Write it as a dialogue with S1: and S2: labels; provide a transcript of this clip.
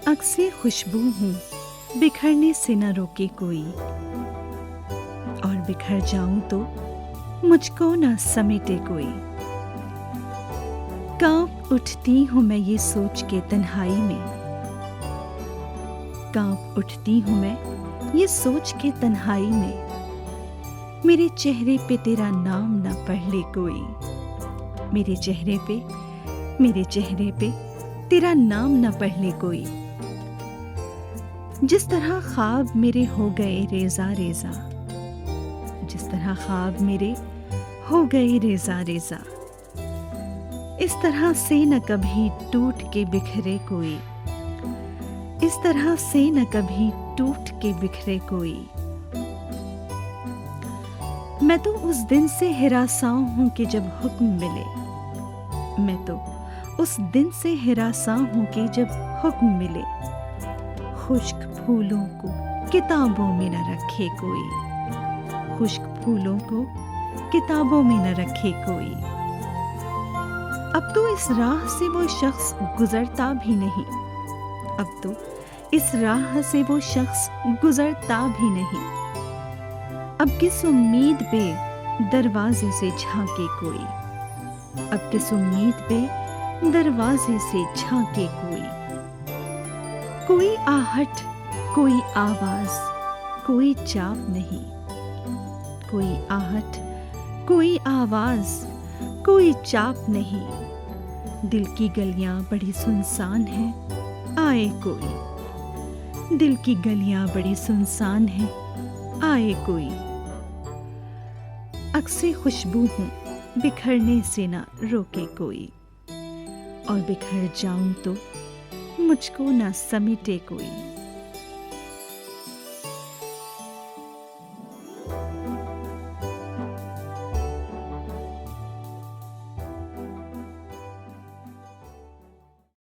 S1: अक्से खुशबू हूँ, बिखरने से न रोके कोई, और बिखर जाऊं तो मुझको न समेटे कोई। कांप उठती हूँ मैं ये सोच के तन्हाई में, कांप उठती हूँ मैं ये सोच के तन्हाई में, मेरे चेहरे पे तेरा नाम न पढ़ ले कोई। मेरे चेहरे पे तेरा नाम न पढ़ ले कोई। जिस तरह ख्वाब मेरे हो गए रेजा रेजा, जिस तरह ख्वाब मेरे हो गए रेजा रेजा, इस तरह से न कभी टूट के बिखरे कोई, इस तरह से न कभी टूट के बिखरे कोई। मैं तो उस दिन से हिरासां हूं कि जब हुक्म मिले, मैं तो उस दिन से हिरासां हूं कि जब हुक्म मिले, खुश्क फूलों को किताबों में न रखे कोई, खुश्क फूलों को किताबों में न रखे कोई। अब तो इस राह से वो शख्स गुजरता भी नहीं, अब तो इस राह से वो शख्स गुजरता भी नहीं। अब किस उम्मीद पे दरवाजे से झांके कोई, अब किस उम्मीद पे दरवाजे से झांके कोई। कोई आहट, कोई आवाज, कोई चाप नहीं, कोई आहट, कोई आवाज, कोई चाप नहीं। दिल की गलियां बड़ी सुनसान हैं, आए कोई, दिल की गलियां बड़ी सुनसान हैं, आए कोई। अक्से खुशबू हूँ, बिखरने से ना रोके कोई, और बिखर जाऊं तो मुझको ना समेटे कोई।